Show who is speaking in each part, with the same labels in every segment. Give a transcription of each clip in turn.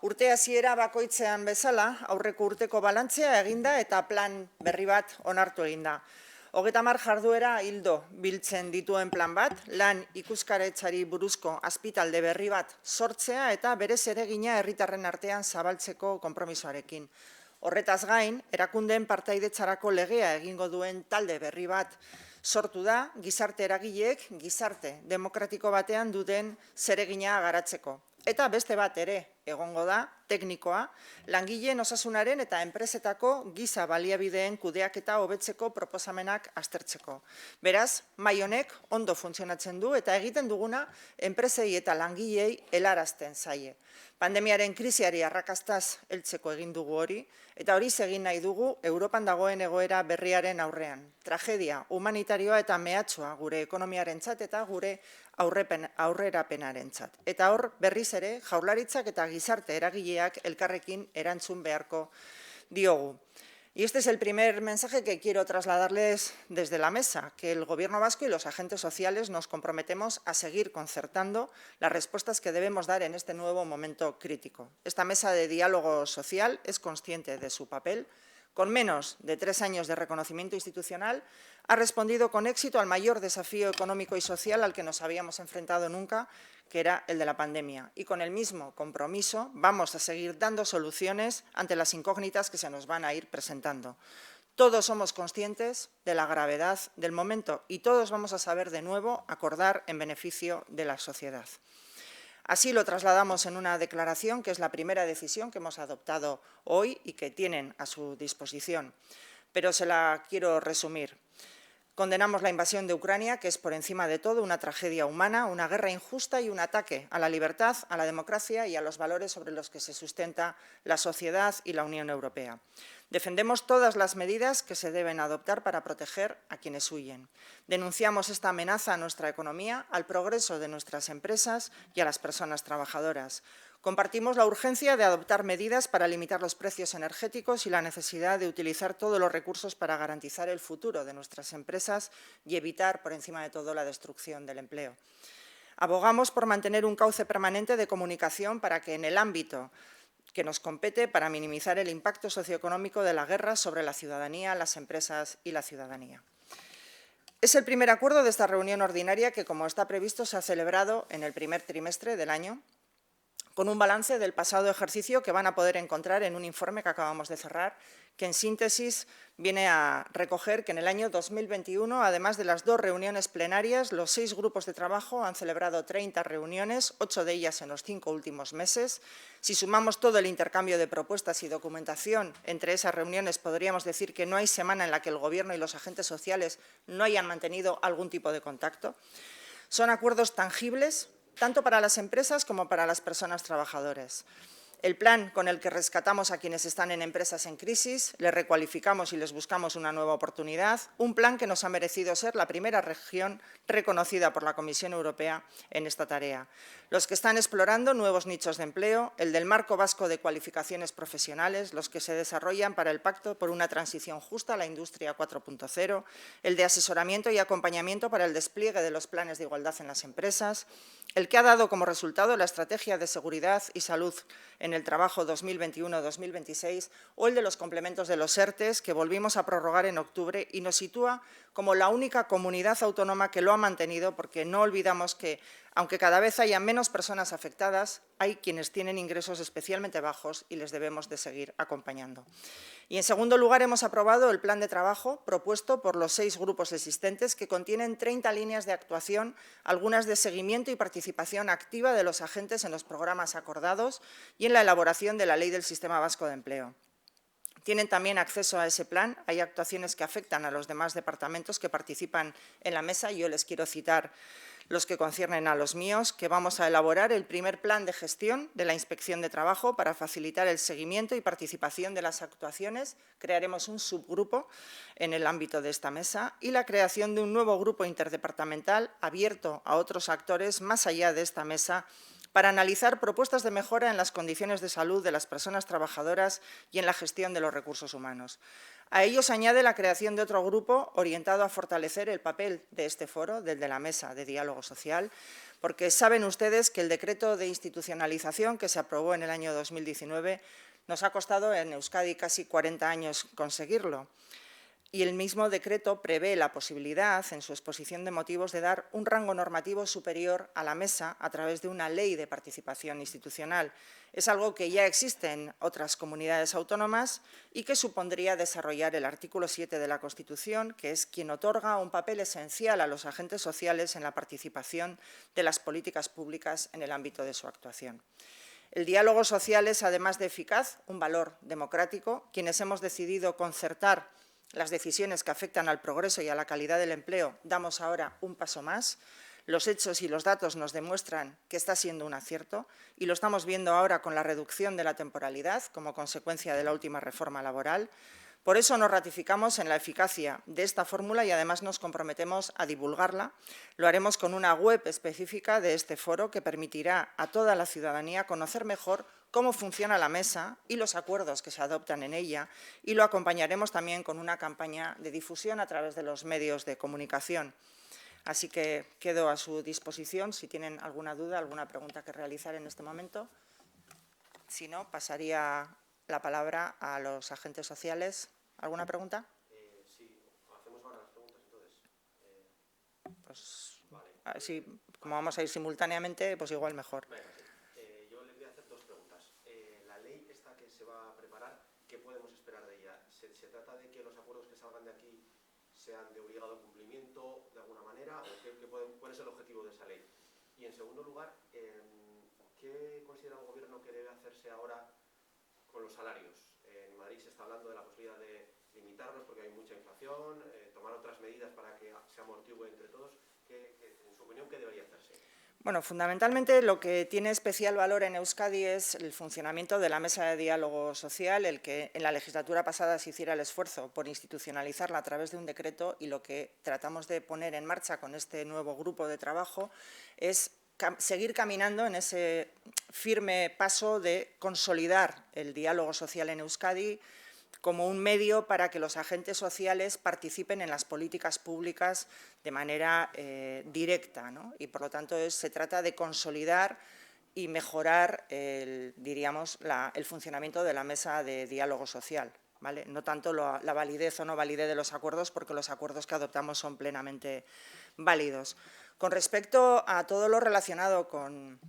Speaker 1: Urte hasiera bakoitzean bezala, aurreko urteko balantzea eginda eta plan berri bat onartu eginda. 30 jarduera hildo biltzen dituen plan bat, lan ikuskaritzari buruzko azpitalde berri bat sortzea eta bere zeregina herritarren artean zabaltzeko konpromisoarekin. Horretaz gain, erakundeen partaidetzarako legea egingo duen talde berri bat sortu da, gizarte eragileek gizarte demokratiko batean duten zeregina garatzeko. Eta beste bat ere egongo da, teknikoa, langileen osasunaren eta enpresetako giza baliabideen kudeaketa hobetzeko proposamenak aztertzeko. Beraz, mahai honek ondo funtzionatzen du eta egiten duguna enpresei eta langileei helarazten zaie. Pandemiaren krisiari arrakastaz heltzeko egin dugu hori, eta hori egin nahi dugu Europan dagoen egoera berriaren aurrean. Tragedia humanitarioa eta mehatxua gure ekonomiarentzat eta gure aurrerapenarentzat. Eta hor berriz ere Jaurlaritzak eta gizarte eragileak elkarrekin erantzun beharko diogu. Y este es el primer mensaje que quiero trasladarles desde la mesa, que el Gobierno vasco y los agentes sociales nos comprometemos a seguir concertando las respuestas que debemos dar en este nuevo momento crítico. Esta mesa de diálogo social es consciente de su papel. Con menos de 3 años de reconocimiento institucional, ha respondido con éxito al mayor desafío económico y social al que nos habíamos enfrentado nunca, que era el de la pandemia. Y con el mismo compromiso vamos a seguir dando soluciones ante las incógnitas que se nos van a ir presentando. Todos somos conscientes de la gravedad del momento y todos vamos a saber de nuevo acordar en beneficio de la sociedad. Así lo trasladamos en una declaración, que es la primera decisión que hemos adoptado hoy y que tienen a su disposición. Pero se la quiero resumir. Condenamos la invasión de Ucrania, que es por encima de todo una tragedia humana, una guerra injusta y un ataque a la libertad, a la democracia y a los valores sobre los que se sustenta la sociedad y la Unión Europea. Defendemos todas las medidas que se deben adoptar para proteger a quienes huyen. Denunciamos esta amenaza a nuestra economía, al progreso de nuestras empresas y a las personas trabajadoras. Compartimos la urgencia de adoptar medidas para limitar los precios energéticos y la necesidad de utilizar todos los recursos para garantizar el futuro de nuestras empresas y evitar, por encima de todo, la destrucción del empleo. Abogamos por mantener un cauce permanente de comunicación para que en el ámbito que nos compete para minimizar el impacto socioeconómico de la guerra sobre la ciudadanía, las empresas y la ciudadanía. Es el primer acuerdo de esta reunión ordinaria que, como está previsto, se ha celebrado en el primer trimestre del año, con un balance del pasado ejercicio que van a poder encontrar en un informe que acabamos de cerrar, que en síntesis viene a recoger que en el año 2021, además de las 2 reuniones plenarias, los 6 grupos de trabajo han celebrado 30 reuniones, 8 de ellas en los 5 últimos meses. Si sumamos todo el intercambio de propuestas y documentación entre esas reuniones, podríamos decir que no hay semana en la que el Gobierno y los agentes sociales no hayan mantenido algún tipo de contacto. Son acuerdos tangibles, tanto para las empresas como para las personas trabajadoras. El plan con el que rescatamos a quienes están en empresas en crisis, les recualificamos y les buscamos una nueva oportunidad, un plan que nos ha merecido ser la primera región reconocida por la Comisión Europea en esta tarea. Los que están explorando nuevos nichos de empleo, el del Marco Vasco de Cualificaciones Profesionales, los que se desarrollan para el Pacto por una Transición Justa a la Industria 4.0, el de asesoramiento y acompañamiento para el despliegue de los planes de igualdad en las empresas, el que ha dado como resultado la Estrategia de Seguridad y Salud en el trabajo 2021-2026 o el de los complementos de los ERTE, que volvimos a prorrogar en octubre y nos sitúa como la única comunidad autónoma que lo ha mantenido, porque no olvidamos que, aunque cada vez haya menos personas afectadas, hay quienes tienen ingresos especialmente bajos y les debemos de seguir acompañando. Y, en segundo lugar, hemos aprobado el plan de trabajo propuesto por los 6 grupos existentes, que contienen 30 líneas de actuación, algunas de seguimiento y participación activa de los agentes en los programas acordados y en la elaboración de la Ley del Sistema Vasco de Empleo. Tienen también acceso a ese plan. Hay actuaciones que afectan a los demás departamentos que participan en la mesa. Yo les quiero citar los que conciernen a los míos, que vamos a elaborar el primer plan de gestión de la Inspección de Trabajo para facilitar el seguimiento y participación de las actuaciones. Crearemos un subgrupo en el ámbito de esta mesa y la creación de un nuevo grupo interdepartamental abierto a otros actores más allá de esta mesa para analizar propuestas de mejora en las condiciones de salud de las personas trabajadoras y en la gestión de los recursos humanos. A ello se añade la creación de otro grupo orientado a fortalecer el papel de este foro, del de la Mesa de Diálogo Social, porque saben ustedes que el decreto de institucionalización que se aprobó en el año 2019 nos ha costado en Euskadi casi 40 años conseguirlo. Y el mismo decreto prevé la posibilidad, en su exposición de motivos, de dar un rango normativo superior a la Mesa a través de una ley de participación institucional. Es algo que ya existe en otras comunidades autónomas y que supondría desarrollar el artículo 7 de la Constitución, que es quien otorga un papel esencial a los agentes sociales en la participación de las políticas públicas en el ámbito de su actuación. El diálogo social es, además de eficaz, un valor democrático. Quienes hemos decidido concertar las decisiones que afectan al progreso y a la calidad del empleo, damos ahora un paso más. Los hechos y los datos nos demuestran que está siendo un acierto y lo estamos viendo ahora con la reducción de la temporalidad como consecuencia de la última reforma laboral. Por eso nos ratificamos en la eficacia de esta fórmula y además nos comprometemos a divulgarla. Lo haremos con una web específica de este foro que permitirá a toda la ciudadanía conocer mejor cómo funciona la mesa y los acuerdos que se adoptan en ella, y lo acompañaremos también con una campaña de difusión a través de los medios de comunicación. Así que quedo a su disposición si tienen alguna duda, alguna pregunta que realizar en este momento. Si no, pasaría la palabra a los agentes sociales. ¿Alguna pregunta?
Speaker 2: Sí, hacemos ahora las preguntas entonces.
Speaker 1: Pues vale. Sí, como vamos a ir simultáneamente, pues igual mejor.
Speaker 2: Venga, sí. Yo le voy a hacer dos preguntas. La ley esta que se va a preparar, ¿qué podemos esperar de ella? ¿Se trata de que los acuerdos que salgan de aquí sean de obligado cumplimiento de alguna manera? ¿O cuál es el objetivo de esa ley? Y en segundo lugar, ¿qué considera el Gobierno que debe hacerse ahora con los salarios? En Madrid se está hablando de la posibilidad de limitarlos porque hay mucha inflación, tomar otras medidas para que se amortigüe entre todos. En su opinión, ¿qué debería hacerse?
Speaker 1: Bueno, fundamentalmente lo que tiene especial valor en Euskadi es el funcionamiento de la mesa de diálogo social, el que en la legislatura pasada se hiciera el esfuerzo por institucionalizarla a través de un decreto, y lo que tratamos de poner en marcha con este nuevo grupo de trabajo es seguir caminando en ese firme paso de consolidar el diálogo social en Euskadi como un medio para que los agentes sociales participen en las políticas públicas de manera directa, ¿no? Y, por lo tanto, se trata de consolidar y mejorar el funcionamiento de la mesa de diálogo social, ¿vale? No tanto la validez o no validez de los acuerdos, porque los acuerdos que adoptamos son plenamente válidos. Con respecto a todo lo relacionado con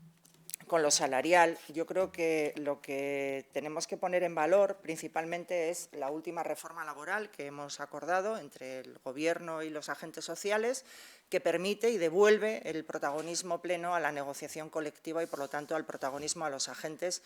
Speaker 1: lo salarial, yo creo que lo que tenemos que poner en valor principalmente es la última reforma laboral que hemos acordado entre el Gobierno y los agentes sociales, que permite y devuelve el protagonismo pleno a la negociación colectiva y, por lo tanto, al protagonismo a los agentes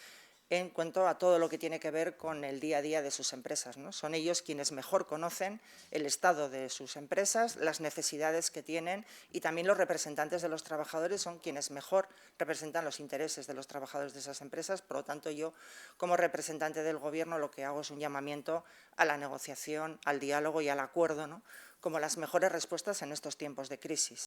Speaker 1: en cuanto a todo lo que tiene que ver con el día a día de sus empresas, ¿no? Son ellos quienes mejor conocen el estado de sus empresas, las necesidades que tienen, y también los representantes de los trabajadores son quienes mejor representan los intereses de los trabajadores de esas empresas. Por lo tanto, yo, como representante del Gobierno, lo que hago es un llamamiento a la negociación, al diálogo y al acuerdo, ¿no?, como las mejores respuestas en estos tiempos de crisis.